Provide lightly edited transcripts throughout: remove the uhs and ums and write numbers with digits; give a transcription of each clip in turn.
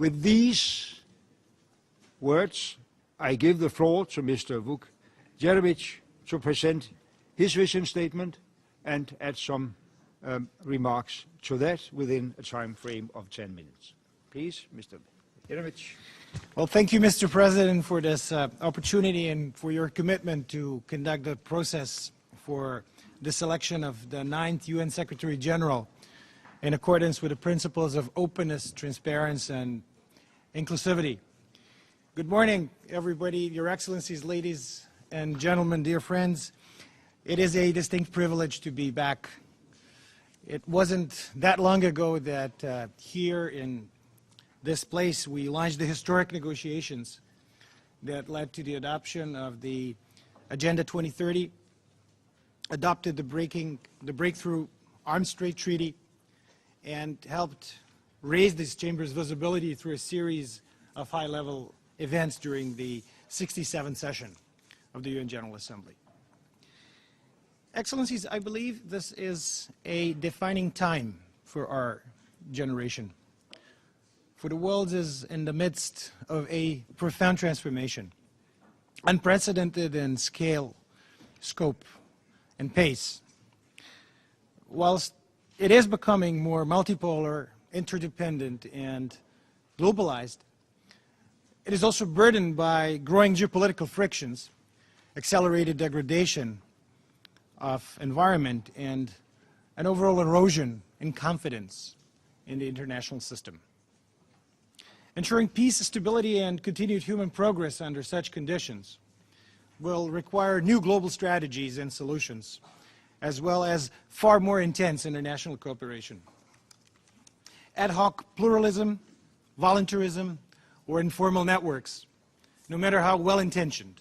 With these words, I give the floor to Mr. Vuk Jeremic to present his vision statement and add some remarks to that within a time frame of 10 minutes. Please, Mr. Jeremic. Well, thank you, Mr. President, for this opportunity and for your commitment to conduct the process for the selection of the 9th UN Secretary General in accordance with the principles of openness, transparency, and inclusivity. Good morning, everybody, Your Excellencies, ladies and gentlemen, dear friends. It is a distinct privilege to be back. It wasn't that long ago that here in this place we launched the historic negotiations that led to the adoption of the Agenda 2030, adopted the Breakthrough Arms Trade Treaty, and helped raise this chamber's visibility through a series of high-level events during the 67th session of the UN General Assembly. Excellencies, I believe this is a defining time for our generation. For the world is in the midst of a profound transformation, unprecedented in scale, scope, and pace. Whilst it is becoming more multipolar, interdependent, and globalized, it is also burdened by growing geopolitical frictions, accelerated degradation of environment, and an overall erosion in confidence in the international system. Ensuring peace, stability, and continued human progress under such conditions will require new global strategies and solutions, as well as far more intense international cooperation. Ad hoc pluralism, voluntarism, or informal networks, no matter how well-intentioned,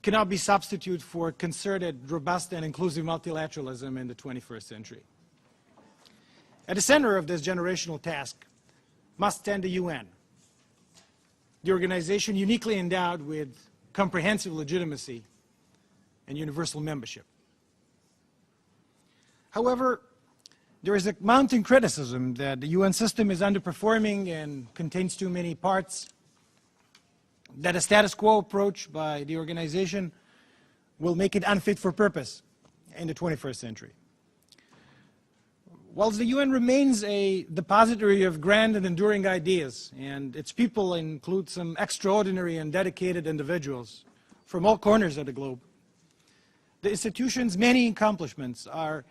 cannot be substituted for concerted, robust, and inclusive multilateralism in the 21st century. At the center of this generational task must stand the UN, the organization uniquely endowed with comprehensive legitimacy and universal membership. However, there is a mounting criticism that the UN system is underperforming and contains too many parts, that a status quo approach by the organization will make it unfit for purpose in the 21st century. Whilst the UN remains a depository of grand and enduring ideas, and its people include some extraordinary and dedicated individuals from all corners of the globe, the institution's many accomplishments are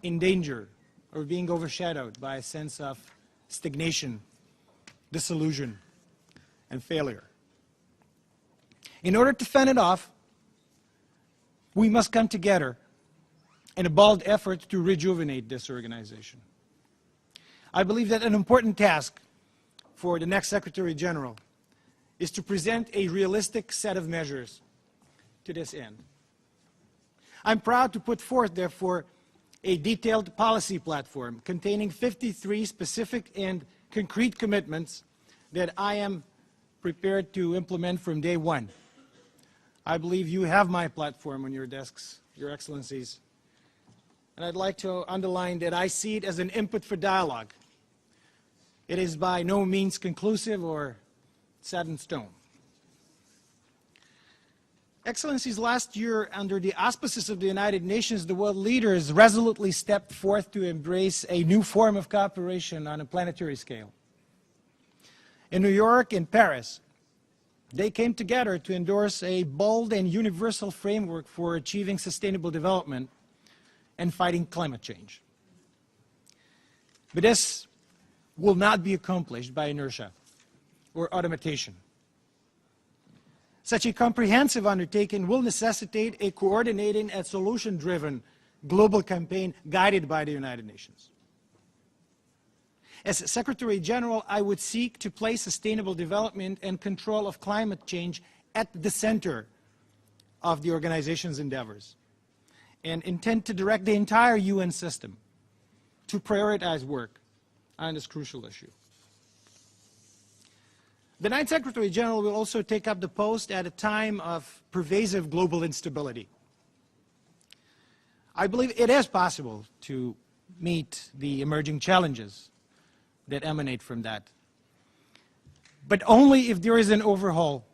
in danger of being overshadowed by a sense of stagnation, disillusion, and failure. In order to fend it off, we must come together in a bold effort to rejuvenate this organization. I believe that an important task for the next Secretary General is to present a realistic set of measures to this end. I'm proud to put forth, therefore, a detailed policy platform containing 53 specific and concrete commitments that I am prepared to implement from day one. I believe you have my platform on your desks, Your Excellencies. And I'd like to underline that I see it as an input for dialogue. It is by no means conclusive or set in stone. Excellencies, last year, under the auspices of the United Nations, the world leaders resolutely stepped forth to embrace a new form of cooperation on a planetary scale. In New York and Paris, they came together to endorse a bold and universal framework for achieving sustainable development and fighting climate change. But this will not be accomplished by inertia or automation. Such a comprehensive undertaking will necessitate a coordinated and solution-driven global campaign guided by the United Nations. As Secretary General, I would seek to place sustainable development and control of climate change at the center of the organization's endeavors, and intend to direct the entire UN system to prioritize work on this crucial issue. The 9th Secretary General will also take up the post at a time of pervasive global instability. I believe it is possible to meet the emerging challenges that emanate from that. but only if there is an overhaul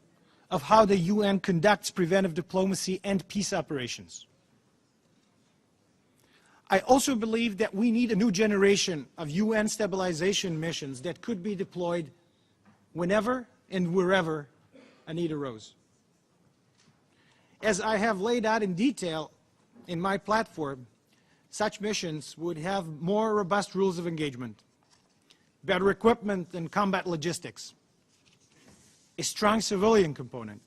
of how the UN conducts preventive diplomacy and peace operations. I also believe that we need a new generation of UN stabilization missions that could be deployed whenever and wherever a need arose. As I have laid out in detail in my platform, such missions would have more robust rules of engagement, better equipment and combat logistics, a strong civilian component,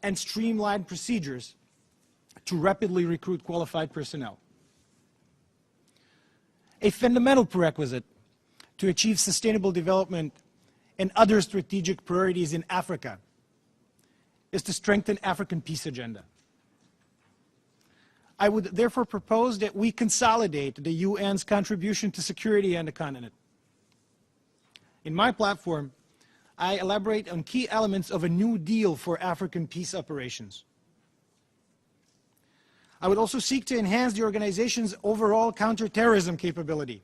and streamlined procedures to rapidly recruit qualified personnel. A fundamental prerequisite to achieve sustainable development and other strategic priorities in Africa is to strengthen African peace agenda. I would therefore propose that we consolidate the UN's contribution to security on the continent. In my platform, I elaborate on key elements of a new deal for African peace operations. I would also seek to enhance the organization's overall counterterrorism capability,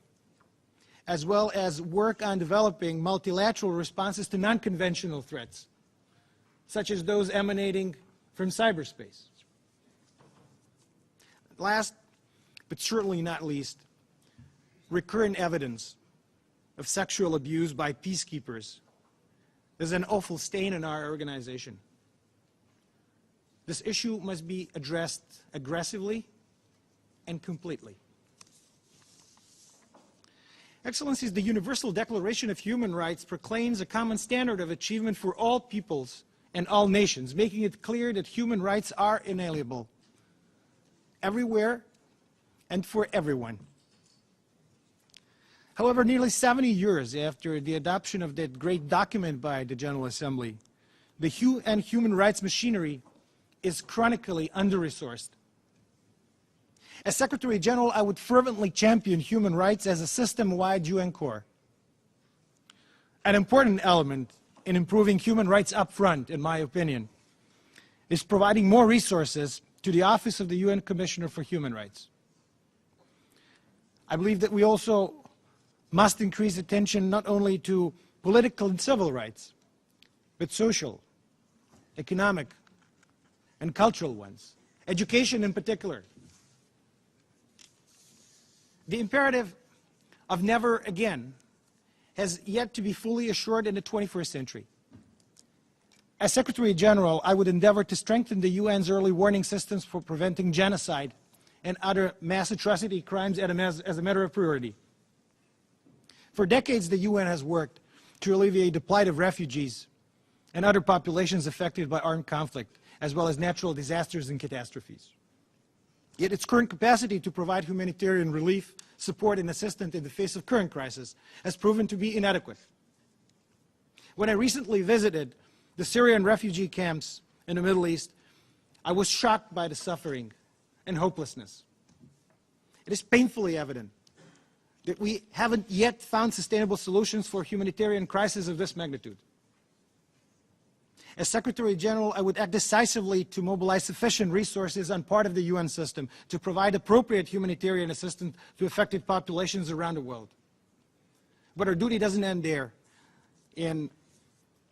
as well as work on developing multilateral responses to non-conventional threats, such as those emanating from cyberspace. Last, but certainly not least, recurrent evidence of sexual abuse by peacekeepers is an awful stain in our organization. This issue must be addressed aggressively and completely. Excellencies, the Universal Declaration of Human Rights proclaims a common standard of achievement for all peoples and all nations, making it clear that human rights are inalienable, everywhere and for everyone. However, nearly 70 years after the adoption of that great document by the General Assembly, the UN human rights machinery is chronically under-resourced. As Secretary General, I would fervently champion human rights as a system-wide UN core. An important element in improving human rights up front, in my opinion, is providing more resources to the Office of the UN Commissioner for Human Rights. I believe that we also must increase attention not only to political and civil rights, but social, economic, and cultural ones, education in particular. The imperative of never again has yet to be fully assured in the 21st century. As Secretary General, I would endeavor to strengthen the UN's early warning systems for preventing genocide and other mass atrocity crimes as a matter of priority. For decades, the UN has worked to alleviate the plight of refugees and other populations affected by armed conflict, as well as natural disasters and catastrophes. Yet its current capacity to provide humanitarian relief, support, and assistance in the face of current crisis has proven to be inadequate. When I recently visited the Syrian refugee camps in the Middle East, I was shocked by the suffering and hopelessness. It is painfully evident that we haven't yet found sustainable solutions for a humanitarian crisis of this magnitude. As Secretary General, I would act decisively to mobilize sufficient resources on part of the UN system to provide appropriate humanitarian assistance to affected populations around the world. But our duty doesn't end there in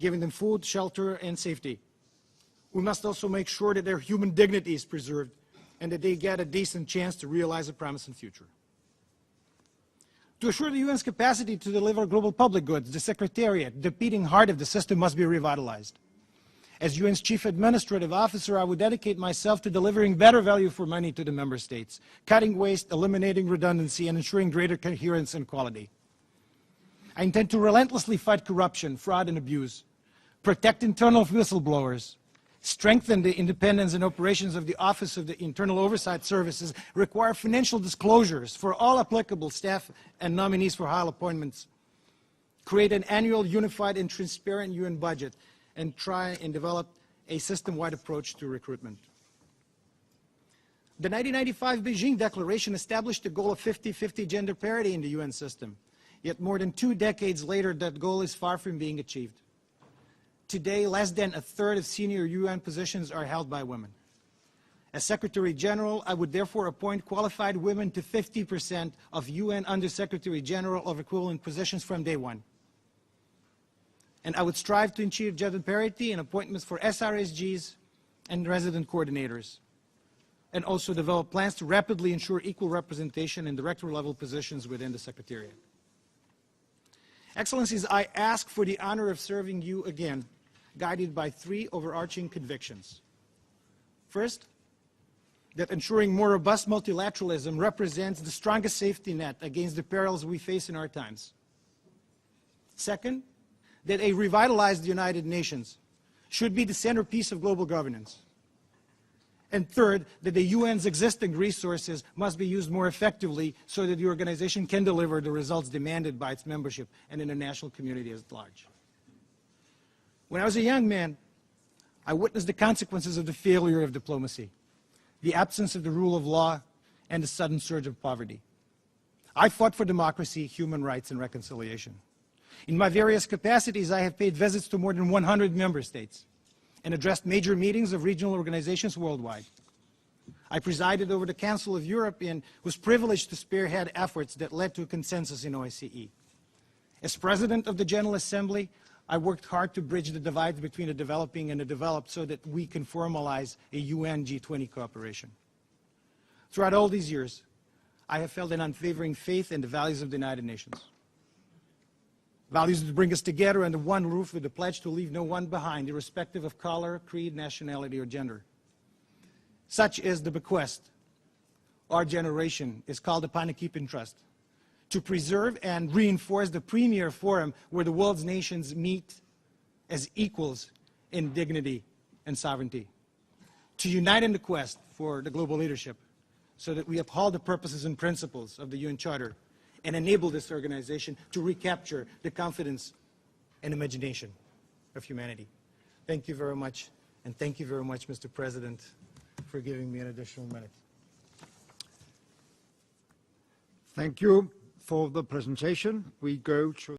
giving them food, shelter, and safety. We must also make sure that their human dignity is preserved and that they get a decent chance to realize a promising future. To assure the UN's capacity to deliver global public goods, the Secretariat, the beating heart of the system, must be revitalized. As UN's Chief Administrative Officer, I would dedicate myself to delivering better value for money to the member states, cutting waste, eliminating redundancy, and ensuring greater coherence and quality. I intend to relentlessly fight corruption, fraud, and abuse, protect internal whistleblowers, strengthen the independence and operations of the Office of the Internal Oversight Services, require financial disclosures for all applicable staff and nominees for high appointments, create an annual unified and transparent UN budget, and try and develop a system-wide approach to recruitment. The 1995 Beijing Declaration established the goal of 50-50 gender parity in the UN system. Yet more than 2 decades later, that goal is far from being achieved. Today, less than a third of senior UN positions are held by women. As Secretary General, I would therefore appoint qualified women to 50% of UN Under-Secretary General of equivalent positions from day one. And I would strive to achieve gender parity in appointments for SRSGs and resident coordinators, and also develop plans to rapidly ensure equal representation in director-level positions within the Secretariat. Excellencies, I ask for the honor of serving you again, guided by 3 overarching convictions. First, that ensuring more robust multilateralism represents the strongest safety net against the perils we face in our times. Second, that a revitalized United Nations should be the centerpiece of global governance. And third, that the UN's existing resources must be used more effectively so that the organization can deliver the results demanded by its membership and international community at large. When I was a young man, I witnessed the consequences of the failure of diplomacy, the absence of the rule of law, and the sudden surge of poverty. I fought for democracy, human rights, and reconciliation. In my various capacities, I have paid visits to more than 100 member states and addressed major meetings of regional organizations worldwide. I presided over the Council of Europe and was privileged to spearhead efforts that led to a consensus in OSCE. As president of the General Assembly, I worked hard to bridge the divide between the developing and the developed so that we can formalize a UN G20 cooperation. Throughout all these years, I have felt an unwavering faith in the values of the United Nations. Values that bring us together under one roof with the pledge to leave no one behind, irrespective of color, creed, nationality, or gender. Such is the bequest our generation is called upon to keep in trust, to preserve and reinforce the premier forum where the world's nations meet as equals in dignity and sovereignty, to unite in the quest for the global leadership so that we uphold the purposes and principles of the UN Charter and enable this organization to recapture the confidence and imagination of humanity. Thank you very much, and thank you very much, Mr. President, for giving me an additional minute. Thank you for the presentation. We go to